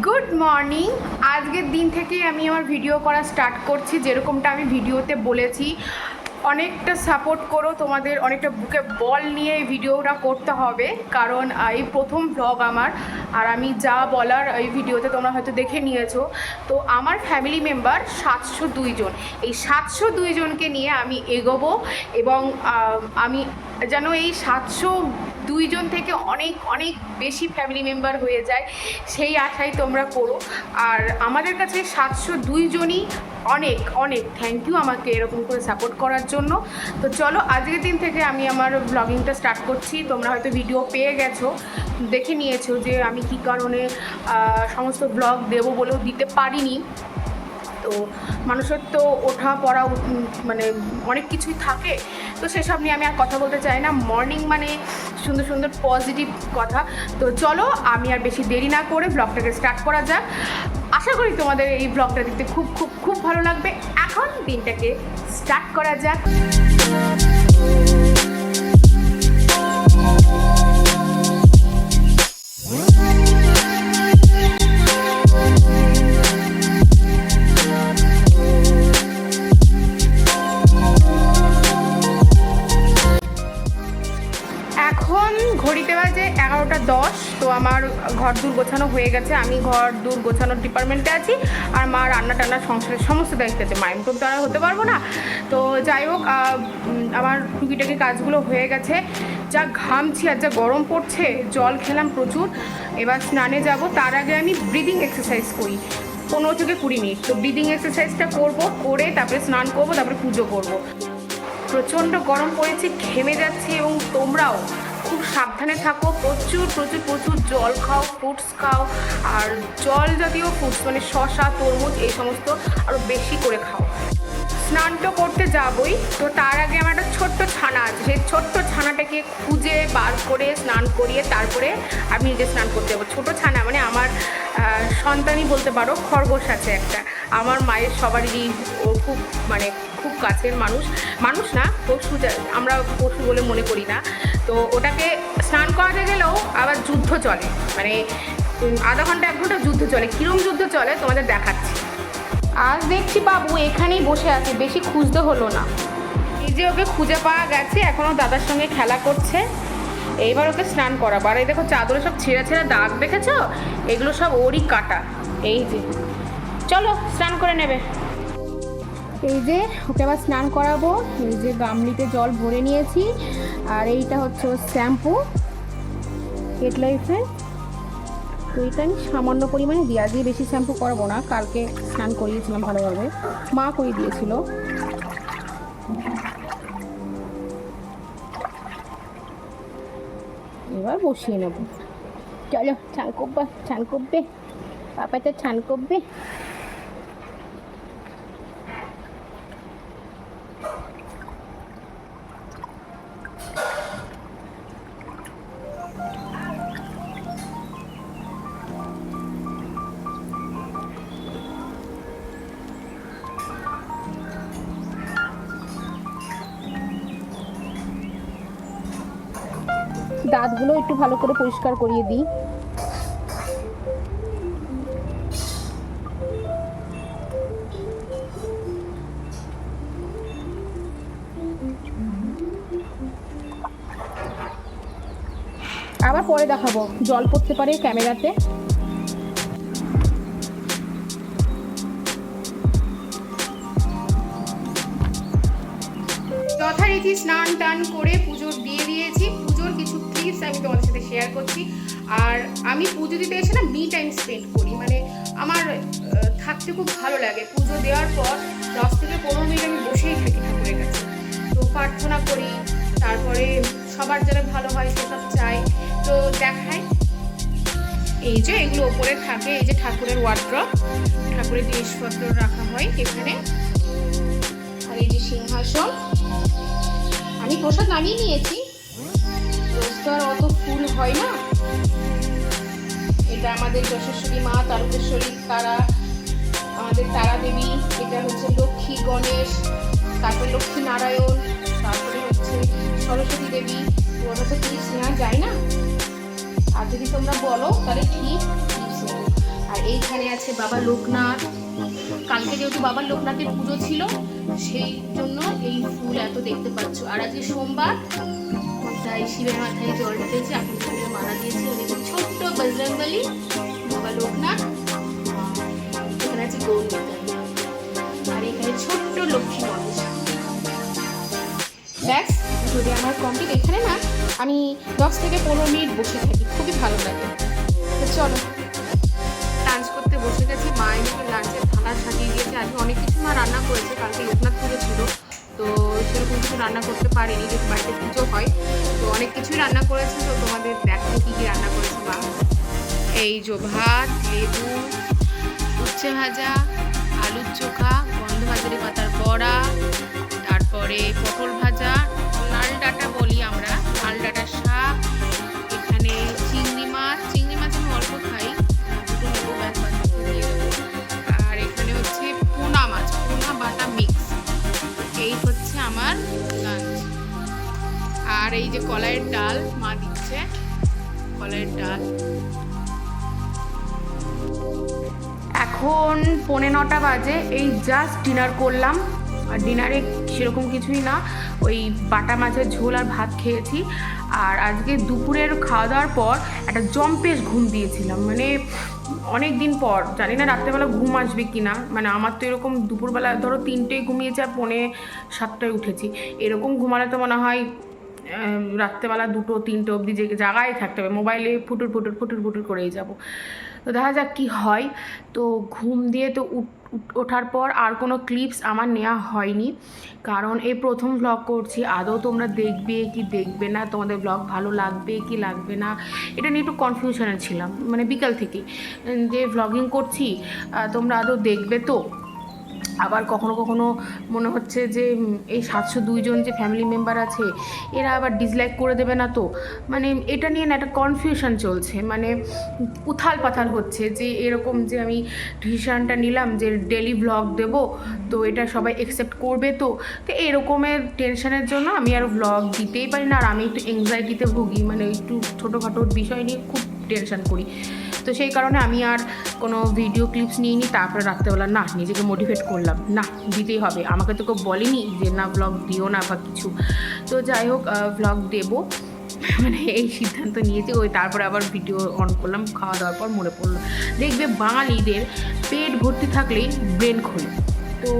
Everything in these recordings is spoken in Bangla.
Good morning. আজকের দিন থেকেই আমি আমার ভিডিও করা স্টার্ট করছি। যেরকমটা আমি ভিডিওতে বলেছি, অনেকটা সাপোর্ট করো, তোমাদের অনেকটা বুকে বল নিয়ে এই ভিডিওটা করতে হবে, কারণ এই প্রথম ব্লগ আমার। আর আমি যা বলার এই ভিডিওতে তোমরা হয়তো দেখে নিয়েছো। তো আমার ফ্যামিলি মেম্বার 702 জন। এই 702 জনকে নিয়ে আমি এগোবো, এবং আমি যেন এই 702 জন থেকে অনেক অনেক বেশি ফ্যামিলি মেম্বার হয়ে যায়, সেই আশাই তোমরা করো। আর আমাদের কাছে 702 জনই অনেক অনেক থ্যাংক ইউ আমাকে এরকম করে সাপোর্ট করার জন্য। তো চলো, আজকের দিন থেকে আমি আমার ব্লগিংটা স্টার্ট করছি। তোমরা হয়তো ভিডিও পেয়ে গেছো, দেখে নিয়েছো যে আমি কী কারণে সমস্ত ব্লগ দেবো বলেও দিতে পারিনি। তো মানুষের তো ওঠা পড়া মানে অনেক কিছুই থাকে, তো সেসব নিয়ে আমি আর কথা বলতে চাই না। মর্নিং মানে সুন্দর সুন্দর পজিটিভ কথা। তো চলো, আমি আর বেশি দেরি না করে ব্লগটাকে স্টার্ট করা যাক। আশা করি তোমাদের এই ব্লগটা দেখতে খুব খুব খুব ভালো লাগবে। এখন দিনটাকে স্টার্ট করা যাক। ঘড়িতে বাজে 11টা 10। তো আমার ঘর দূর গোছানো হয়ে গেছে। আমি ঘর দূর গোছানোর ডিপার্টমেন্টে আছি, আর মা রান্না টান্না সংসারের সমস্ত দায়িত্বতে। মায়ের মতন তো আর হতে পারবো না। তো যাই হোক, আমার টুকিটাকি কাজগুলো হয়ে গেছে। যা ঘামছি আর যা গরম পড়ছে, জল খেলাম প্রচুর। এবার স্নানে যাব, তার আগে আমি ব্রিদিং এক্সারসাইজ করি 15 থেকে 20 মিনিট। তো ব্রিদিং এক্সারসাইজটা করবো, করে তারপরে স্নান করবো, তারপরে পুজো করবো। প্রচণ্ড গরম পড়েছে, ঘেমে যাচ্ছি, এবং তোমরাও খুব সাবধানে থাকো। প্রচুর প্রচুর প্রচুর জল খাও, ফ্রুটস খাও, আর জল জাতীয় ফ্রুটস মানে শসা, তরমুজ, এই সমস্ত আরও বেশি করে খাও। স্নান তো করতে যাবই, তো তার আগে আমার একটা ছোট্ট ছানা আছে। সেই ছোট্ট ছানাটাকে খুঁজে বার করে স্নান করিয়ে তারপরে আমি নিজে স্নান করতে যাবো। ছোটো ছানা মানে আমার সন্তানই বলতে পারো, খরগোশ আছে একটা। আমার মায়ের সবারই ও খুব মানে খুব কাছের মানুষ না, পশু, আমরা পশু বলে মনে করি না। তো ওটাকে স্নান করাতে গেলেও আবার যুদ্ধ চলে, মানে আধা ঘন্টা 1 ঘন্টা যুদ্ধ চলে। কীরকম যুদ্ধ চলে তোমাদের দেখাচ্ছি। আজ দেখছি বাবু এখানেই বসে আছে, বেশি খুঁজতে হলো না। এই যে ওকে খুঁজে পাওয়া গেছে, এখনও দাদার সঙ্গে খেলা করছে। এইবার ওকে স্নান করাবো। আর এই দেখো চাদরে সব ছেঁড়া ছেঁড়া দাগ দেখেছো, এগুলো সব ওরই কাটা। এই যে চলো স্নান করে নেবে। এই যে ওকে আবার স্নান করাবো। এই যে গামলিতে জল ভরে নিয়েছি, আর এইটা হচ্ছে শ্যাম্পু কেট লাইফের। তো এটা আমি সামান্য পরিমাণে দিয়ে, আজকে বেশি শ্যাম্পু করাবো না, কালকে স্নান করিয়েছিলাম ভালোভাবে, মা করিয়ে দিয়েছিল। এবার বসিয়ে নেব। চলো ছান করবে পাপাটা ছান করবে। দাঁতগুলো একটু ভালো করে পরিষ্কার করিয়ে দিই। আবার পরে দেখাবো, জল পড়তে পারে ক্যামেরাতে। যথারীতি স্নান টান করে পুজো দিয়ে দিয়েছি। পুজোর কিছু টিপস আমি তোমাদের সাথে শেয়ার করছি। আর আমি পুজো দিতে এসে না মি টাইম স্পেন্ড করি, মানে আমার থাকতে খুব ভালো লাগে। পুজো দেওয়ার পর 10 থেকে 15 মিনিট আমি বসেই থাকি ঠাকুরের কাছে। তো প্রার্থনা করি, তারপরে সবার যেন ভালো হয় সেসব চাই। তো দেখাই, এই যে এগুলো ওপরে থাকে, এই যে ঠাকুরের ওয়ার্ড্রপ, ঠাকুরের জিনিসপত্র রাখা হয় এখানে। আর এই যে সিংহাসন, আমি প্রসাদ নামিয়ে নিয়েছি, রোজ তো আর অত ফুল হয় না। এটা আমাদের যশস্বরী মা, তারকেশ্বরী তারা, আমাদের তারা দেবী। এটা হচ্ছে লক্ষ্মী গণেশ, তারপরে লক্ষ্মী নারায়ণ, তারপরে হচ্ছে সরস্বতী দেবী। ওরা তো টিপস নেওয়া যায় না, আর যদি তোমরা বলো তাহলে ঠিক টিপস নেব। আর এই আছে বাবা লোকনাথ। কালকে যেহেতু বাবা লোকনাথের পুজো ছিল সেই জন্য এই ফুল এত দেখতে পাচ্ছ। আর আজকে সোমবার, তাই শিবের মাথায় জল ঢেলেছি, এখন ফুলের মালা দিয়েছি। ওদিকে ছোট্ট বজরংবলী, বাবা লোকনাথ, এখানে আছে গৌরী, আর এখানে ছোট্ট লক্ষ্মী গণেশ। ব্যাস যদি আমার কমপ্লিট। এখানে না আমি 10 থেকে 15 মিনিট বসে থাকি, খুবই ভালো লাগে। তো চলো লাঞ্চ করতে বসে গেছি। মা এদিকে লাঞ্চের থালা সাজিয়ে দিয়েছে। আজকে অনেক কিছু মা রান্না করেছে, কালকে লোকনাথ পুজো ছিল তো সেরকম কিছু রান্না করতে পারিনি, যেহেতু বাড়িতে পুজো হয়। তো অনেক কিছুই রান্না করেছে, তো তোমাদের দেখো কী কী রান্না করেছে মা। এই যে ভাত, লেবু, উচ্ছে ভাজা, আলুর চোখা, গন্ধবাজারি পাতার বড়া, তারপরে পটল ভাজা, লাল ডাঁটা বলি আমরা, লাল ডাঁটার শাক, এখানে চিংড়ি মাছ আমি অল্প খাই, দুটো নেবো, ব্যাস দিয়ে দেবো। আর এখানে হচ্ছে পোনা মাছ, পোনা বাটা মিক্স। এই হচ্ছে আমার লাঞ্চ। আর এই যে কলাইয়ের ডাল মা দিচ্ছে, কলাইয়ের ডাল। এখন 9:15 বাজে, এই জাস্ট ডিনার করলাম। আর ডিনারে সেরকম কিছুই না, ওই বাটা মাছের ঝোল আর ভাত খেয়েছি। আর আজকে দুপুরের খাওয়া দাওয়ার পর একটা জম্পেশ ঘুম দিয়েছিলাম, মানে অনেক দিন পর। জানি না রাত্রেবেলা ঘুম আসবে কি না, মানে আমার তো এরকম দুপুরবেলা ধরো 3টেয় ঘুমিয়েছি আর 6:45 উঠেছি। এরকম ঘুমালে তো মনে হয় রাত্রেবেলা 2-3টে অবধি যে জায়গায় থাকতে হবে, মোবাইলে ফুটুর করেই যাব। তো দেখা যাক কী হয়। তো ঘুম দিয়ে তো ওঠার পর আর কোনো ক্লিপস আমার নেওয়া হয়নি, কারণ এই প্রথম ভ্লগ করছি। আদৌ তোমরা দেখবে কি দেখবে না, তোমাদের ভ্লগ ভালো লাগবে কি লাগবে না, এটা নিয়ে একটু কনফিউশনে ছিলাম, মানে বিকাল থেকে যে ভ্লগিং করছি তোমরা আদৌ দেখবে তো। আবার কখনো কখনো মনে হচ্ছে যে এই 702 জন যে ফ্যামিলি মেম্বার আছে এরা আবার ডিসলাইক করে দেবে না তো, মানে এটা নিয়ে না একটা কনফিউশন চলছে, মানে উথাল পাথাল হচ্ছে যে এরকম যে আমি ডিসিশনটা নিলাম যে ডেলি ভ্লগ দেব, তো এটা সবাই অ্যাকসেপ্ট করবে তো। তো এরকমের টেনশনের জন্য আমি আর ভ্লগ দিতেই পারি না। আর আমি একটু অ্যাংজাইটিতে ভুগি, মানে একটু ছোটোখাটো বিষয় নিয়ে খুব টেনশন করি। তো সেই কারণে আমি আর কোনো ভিডিও ক্লিপস নিইনি। তারপরে রাত্রেবেলা না নিজেকে মোটিভেট করলাম, না দিতেই হবে, আমাকে তো কেউ বলেনি যে না ভ্লগ দিও না বা কিছু। তো যাই হোক ভ্লগ দেবো, মানে এই সিদ্ধান্ত নিয়েছি। ওই তারপরে আবার ভিডিও অন করলাম, খাওয়া দাওয়ার পর মনে পড়লো, দেখবে বাঙালিদের পেট ভর্তি থাকলেই ব্রেন খোলে। তো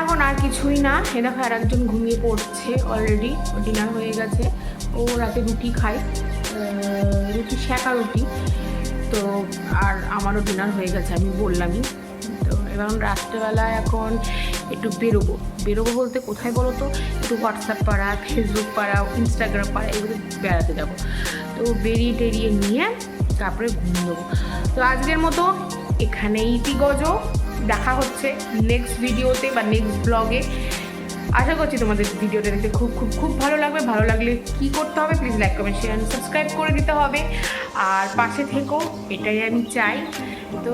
এখন আর কিছুই না। এ দেখো আর একজন ঘুমিয়ে পড়ছে, অলরেডি ডিনার হয়ে গেছে। ও রাতে রুটি খায়, রুটি সেঁকা রুটি। তো আর আমারও ডিনার হয়ে গেছে, আমি বললামই। তো এবার রাত্রেবেলা এখন একটু বেরোবো বলতে কোথায় বলো তো, একটু হোয়াটসঅ্যাপ পাড়া, ফেসবুক পাড়া, ইনস্টাগ্রাম পাড়া, এগুলো বেড়াতে যাবো। তো বেরিয়ে টেরিয়ে নিয়ে তারপরে ঘুমিয়ে দেবো। তো আজকের মতো এখানেই গজো, দেখা হচ্ছে নেক্সট ভিডিওতে বা নেক্সট ব্লগে। আশা করছি তোমাদের ভিডিওটা দেখতে খুব খুব খুব ভালো লাগবে। ভালো লাগলে কী করতে হবে, please like comment share subscribe করে দিতে হবে, আর পাশে থেকো, এটাই আমি চাই। তো